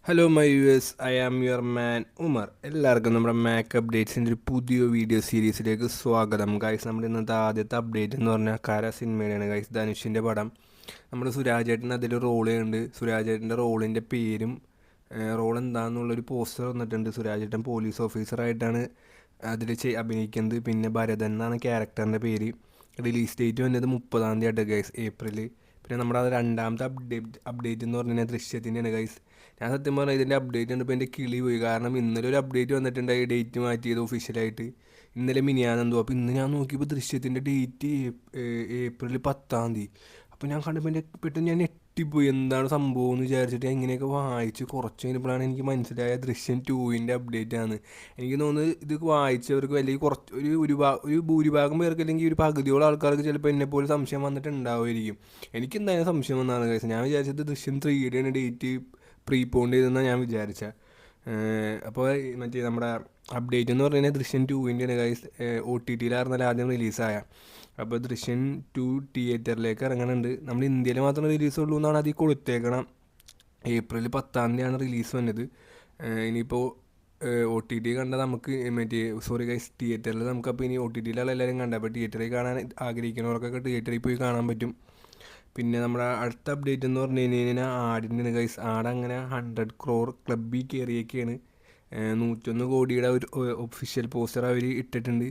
Hello my US, I am your man Umar. എല്ലാവർക്കും നമ്മുടെ Mac അപ്ഡേറ്റ്സിൻ്റെ ഒരു പുതിയ വീഡിയോ സീരീസിലേക്ക് സ്വാഗതം. ഗൈസ്, നമ്മുടെ ഇന്നത്തെ ആദ്യത്തെ അപ്ഡേറ്റ് എന്ന് പറഞ്ഞാൽ കര സിനിമയുടെയാണ്. ഗൈസ്, ധനുഷിൻ്റെ പടം. നമ്മുടെ സുരാജേട്ടൻ അതിൽ റോൾ ചെയ്യുന്നുണ്ട്. സുരാജേട്ടൻ്റെ റോളിൻ്റെ പേരും റോൾ എന്താണെന്നുള്ളൊരു പോസ്റ്റർ വന്നിട്ടുണ്ട്. സുരാജേട്ടൻ പോലീസ് ഓഫീസറായിട്ടാണ് അതിൽ അഭിനയിക്കുന്നത്. പിന്നെ ഭരതൻ എന്നാണ് ക്യാരക്ടറിൻ്റെ പേര്. റിലീസ് ഡേറ്റ് വന്നത് 30-ാം തീയതി ഗൈസ്, ഏപ്രിൽ. പിന്നെ നമ്മുടെ അത് രണ്ടാമത്തെ അപ്ഡേറ്റ് എന്ന് പറഞ്ഞാൽ ദൃശ്യത്തിൻ്റെയാണ് ഗൈസ്. ഞാൻ സത്യം പറഞ്ഞാൽ ഇതിൻ്റെ അപ്ഡേറ്റ് കണ്ടപ്പോൾ എൻ്റെ കിളി പോയി. കാരണം ഇന്നലെ ഒരു അപ്ഡേറ്റ് വന്നിട്ടുണ്ടായി, ഡേറ്റ് മാറ്റിയത് ഒഫീഷ്യലായിട്ട്. ഇന്നലെ മിനിയാന്നെന്തോ. അപ്പോൾ ഇന്ന് ഞാൻ നോക്കിയപ്പോൾ ദൃശ്യത്തിൻ്റെ ഡേറ്റ് ഏപ്രിൽ 10-ാം തീയതി. അപ്പോൾ ഞാൻ കണ്ടപ്പോൾ എൻ്റെ പെട്ടെന്ന് ഞാൻ ഞെട്ടിപ്പോയി, എന്താണ് സംഭവം എന്ന് വിചാരിച്ചിട്ട് എങ്ങനെയൊക്കെ വായിച്ച് കുറച്ച് കഴിഞ്ഞപ്പോഴാണ് എനിക്ക് മനസ്സിലായ ദൃശ്യം 2ൻ്റെ അപ്ഡേറ്റ് ആണ്. എനിക്ക് തോന്നുന്നത് ഇത് വായിച്ചവർക്ക് അല്ലെങ്കിൽ കുറച്ച് ഒരു ഭൂരിഭാഗം പേർക്ക് അല്ലെങ്കിൽ ഒരു പകുതിയോളം ആൾക്കാർക്ക് ചിലപ്പോൾ എന്നെപ്പോലെ സംശയം വന്നിട്ടുണ്ടാവുമായിരിക്കും. എനിക്ക് എന്തായാലും സംശയം വന്നതാണ് കഴിച്ചത്. ഞാൻ വിചാരിച്ചത് ദൃശ്യം 3യുടെ ഡേറ്റ് പ്രീപോണ്ട് ചെയ്തെന്നാണ് ഞാൻ വിചാരിച്ചത്. അപ്പോൾ മറ്റേ നമ്മുടെ അപ്ഡേറ്റ് എന്ന് പറഞ്ഞാൽ ദൃശ്യം 2ൻ്റെ ഗൈസ് OTT-ലായിരുന്നല്ലോ ആദ്യം റിലീസായ. അപ്പോൾ ദൃശ്യം 2 തിയേറ്ററിലേക്ക് ഇറങ്ങുന്നുണ്ട്. നമ്മൾ ഇന്ത്യയിൽ മാത്രം റിലീസുള്ളൂ എന്നാണ് അതിൽ കൊടുത്തേക്കണം. ഏപ്രിൽ 10-ാം തീയതിയാണ് റിലീസ് വന്നത്. ഇനിയിപ്പോൾ OTT കണ്ട നമുക്ക് സോറി ഗൈസ്, തിയേറ്ററിൽ നമുക്കപ്പോൾ ഇനി OTT-ലാണ് എല്ലാവരും കണ്ടത്. അപ്പോൾ തിയേറ്ററിൽ കാണാൻ ആഗ്രഹിക്കുന്നവർക്കൊക്കെ തിയേറ്ററിൽ പോയി കാണാൻ പറ്റും. പിന്നെ നമ്മുടെ അടുത്ത അപ്ഡേറ്റ് എന്ന് പറഞ്ഞു കഴിഞ്ഞാൽ ആടിൻ്റെ ഗൈസ്. ആടങ്ങനെ 100 crore ക്ലബ്ബിൽ കയറിയൊക്കെയാണ്. 101 കോടിയുടെ ഒരു ഒഫീഷ്യൽ പോസ്റ്റർ അവർ ഇട്ടിട്ടുണ്ട്.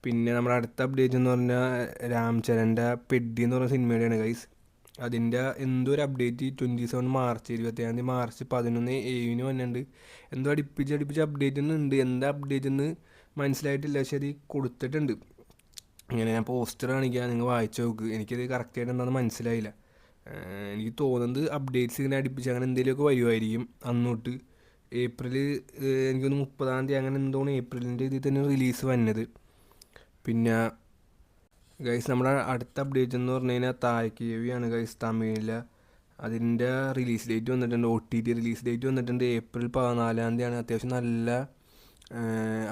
പിന്നെ നമ്മുടെ അടുത്ത അപ്ഡേറ്റ് എന്ന് പറഞ്ഞാൽ രാംചരൻ്റെ പെഡി എന്ന് പറഞ്ഞ സിനിമയുടെയാണ് ഗൈസ്. അതിൻ്റെ എന്തോ ഒരു അപ്ഡേറ്റ് 27 മാർച്ച് 27 മാർച്ച് 11 AM വന്നിട്ടുണ്ട്. എന്തോ അടുപ്പിച്ച് അപ്ഡേറ്റ് ഉണ്ട്. എന്താ അപ്ഡേറ്റ് എന്ന് മനസ്സിലായിട്ടില്ല, പക്ഷെ അത് കൊടുത്തിട്ടുണ്ട്. ഇങ്ങനെ ഞാൻ പോസ്റ്റർ കാണിക്കുക, നിങ്ങൾ വായിച്ചു നോക്ക്. എനിക്കത് കറക്റ്റായിട്ട് എന്താണെന്ന് മനസ്സിലായില്ല. എനിക്ക് തോന്നുന്നത് അപ്ഡേറ്റ്സ് ഇങ്ങനെ അടുപ്പിച്ച് അങ്ങനെ എന്തെങ്കിലുമൊക്കെ വരുമായിരിക്കും അന്നോട്ട്. ഏപ്രിൽ എനിക്കൊന്ന് 30-ാം തീയതി അങ്ങനെ എന്തോന്ന് ഏപ്രിലിൻ്റെ ഇതിൽ തന്നെ റിലീസ് വന്നത്. പിന്നെ ഗൈസ്, നമ്മുടെ അടുത്ത അപ്ഡേറ്റ് എന്ന് പറഞ്ഞു കഴിഞ്ഞാൽ തായ്ക്കേവിയാണ് ഗൈസ്, തമിഴിലെ. അതിൻ്റെ റിലീസ് ഡേറ്റ് വന്നിട്ടുണ്ട്. OTT റിലീസ് ഡേറ്റ് വന്നിട്ടുണ്ട് ഏപ്രിൽ 14-ാം തീയതിയാണ്. അത്യാവശ്യം നല്ല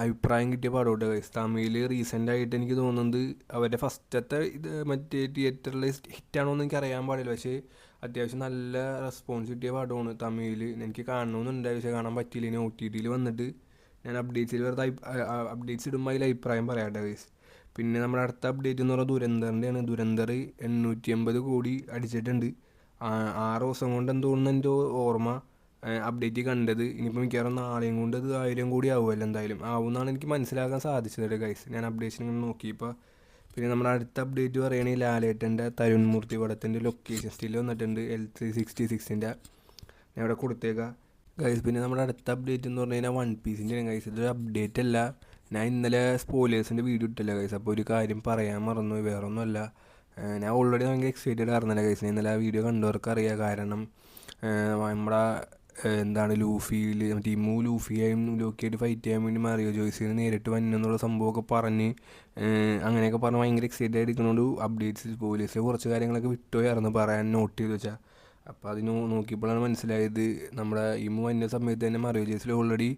അഭിപ്രായം കിട്ടിയ പടമുണ്ട് ഗൈസ്. തമിഴിൽ റീസെൻ്റായിട്ട് എനിക്ക് തോന്നുന്നത് അവരുടെ ഫസ്റ്റത്തെ ഇത് മറ്റേ തിയേറ്ററിൽ ഹിറ്റാണോ എന്ന് എനിക്ക് അറിയാൻ പാടില്ല, പക്ഷേ അത്യാവശ്യം നല്ല റെസ്പോൺസ് കിട്ടിയ പടമാണ് തമിഴിൽ. എനിക്ക് കാണണമെന്നുണ്ടായി, പക്ഷേ കാണാൻ പറ്റിയില്ല. ഇനി OTT വന്നിട്ട് ഞാൻ അപ്ഡേറ്റ്സിൽ വെറുതെ അപ്ഡേറ്റ്സ് ഇടുമ്പോൾ അതിൽ അഭിപ്രായം പറയാട്ടെ ഗൈസ്. പിന്നെ നമ്മുടെ അടുത്ത അപ്ഡേറ്റ് എന്ന് പറഞ്ഞാൽ ദുരന്തറിൻ്റെയാണ്. ദുരന്തർ 880 കോടി അടിച്ചിട്ടുണ്ട്. 6 ദിവസം കൊണ്ട് എന്തോന്ന് എൻ്റെ ഓർമ്മ അപ്ഡേറ്റ് കണ്ടത്. ഇനിയിപ്പോൾ മിക്കവാറും നാളെയും കൊണ്ട് അത് 1000 കോടി ആവുമല്ലോ, എന്തായാലും ആവുമെന്നാണ് എനിക്ക് മനസ്സിലാക്കാൻ സാധിച്ചത് ഗൈസ്, ഞാൻ അപ്ഡേഷൻ ഇങ്ങനെ നോക്കിയപ്പോൾ. പിന്നെ നമ്മുടെ അടുത്ത അപ്ഡേറ്റ് പറയുകയാണെങ്കിൽ ലാലേട്ടൻ്റെ തരുൺമൂർത്തി പടത്തിൻ്റെ ലൊക്കേഷൻ സ്റ്റിൽ വന്നിട്ടുണ്ട് L366-ൻ്റെ. ഞാൻ ഇവിടെ കൊടുത്തേക്കാം ഗൈസ്. പിന്നെ നമ്മുടെ അടുത്ത അപ്ഡേറ്റ് എന്ന് പറഞ്ഞു കഴിഞ്ഞാൽ വൺ പീസിൻ്റെ ഗൈസ്. ഇതൊരു അപ്ഡേറ്റ് അല്ല, ഞാൻ ഇന്നലെ സ്പോയിലേഴ്സിൻ്റെ വീഡിയോ ഇട്ടില്ല ഗൈസ്. അപ്പോൾ ഒരു കാര്യം പറയാൻ മറന്നു, വേറെ ഒന്നുമല്ല. ഞാൻ ഓൾറെഡി ഭയങ്കര എക്സൈറ്റഡ് ആയിരുന്നല്ലോ ഗൈസ്. ഇന്നലെ ആ വീഡിയോ കണ്ടവർക്ക് അറിയാം. കാരണം നമ്മുടെ എന്താണ് ലൂഫിയിൽ ലൂഫിയായും ലോക്കിയായിട്ട് ഫൈറ്റ് ചെയ്യാൻ വേണ്ടി മാറിയോ ജോയ്സിന് നേരിട്ട് വന്നെന്നുള്ള സംഭവമൊക്കെ പറഞ്ഞ് അങ്ങനെയൊക്കെ പറഞ്ഞ് ഭയങ്കര എക്സൈറ്റഡ് ആയിരിക്കുന്നതുകൊണ്ട് അപ്ഡേറ്റ്സ് പോലീസ് കുറച്ച് കാര്യങ്ങളൊക്കെ വിട്ടുപോയായിരുന്നു പറയാൻ നോട്ട് ചെയ്ത് വെച്ചാൽ. അപ്പോൾ അതിന് നോക്കിയപ്പോഴാണ് മനസ്സിലായത് നമ്മുടെ വന്ന സമയത്ത് തന്നെ മറിയോ ജോയ്സിൽ ഓൾറെഡി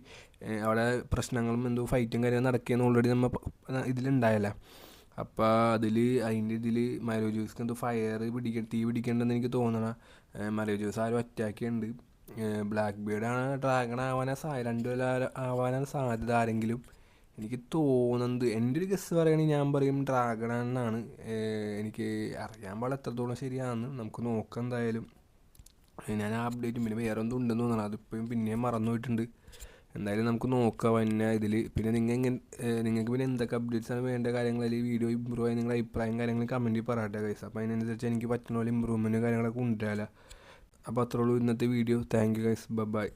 അവിടെ പ്രശ്നങ്ങളും എന്തോ ഫൈറ്റും കാര്യങ്ങളും നടക്കുകയെന്ന് ഓൾറെഡി നമ്മൾ ഇതിലുണ്ടായല്ല. അപ്പോൾ അതിൻ്റെ ഇതിൽ മരിയോ ജോയ്സ്ക്ക് എന്തോ തീ പിടിക്കേണ്ടെന്ന് എനിക്ക് തോന്നണം. മരിയോ ജോയ്സ് ആരും അറ്റാക്കുണ്ട്. ബ്ലാക്ക് ബീഡാണ് ഡ്രാഗൺ ആവാനാണ് സാധ്യത ആരെങ്കിലും. എനിക്ക് തോന്നുന്നത് എൻ്റെ ഒരു ഗസ് പറയുകയാണെങ്കിൽ ഞാൻ പറയും ഡ്രാഗൺ എന്നാണ്. എനിക്ക് അറിയാൻ പാടില്ല എത്രത്തോളം ശരിയാണെന്ന്, നമുക്ക് നോക്കാം എന്തായാലും. ഞാൻ ആ അപ്ഡേറ്റും പിന്നെ വേറെ ഒന്നും ഉണ്ടെന്ന് തോന്നണം, അതിപ്പോഴും പിന്നെയും മറന്നു പോയിട്ടുണ്ട്. എന്തായാലും നമുക്ക് നോക്കാം പിന്നെ ഇതിൽ. പിന്നെ നിങ്ങൾക്ക് പിന്നെ എന്തൊക്കെ അപ്ഡേറ്റ്സാണ് വേണ്ട കാര്യങ്ങൾ, അല്ലെങ്കിൽ വീഡിയോ ഇമ്പ്രൂവ് ആയി നിങ്ങളുടെ അഭിപ്രായം കാര്യങ്ങൾ കമൻറ്റിൽ പറയട്ടെ ഗൈസ്. അപ്പോൾ അതിനനുസരിച്ച് എനിക്ക് പറ്റുന്ന പോലെ ഇമ്പ്രൂവ്മെൻറ്റ് കാര്യങ്ങളൊക്കെ ഉണ്ടാവില്ല. അപ്പോൾ അത്രേ ഉള്ളൂ ഇന്നത്തെ video. Thank you guys, by.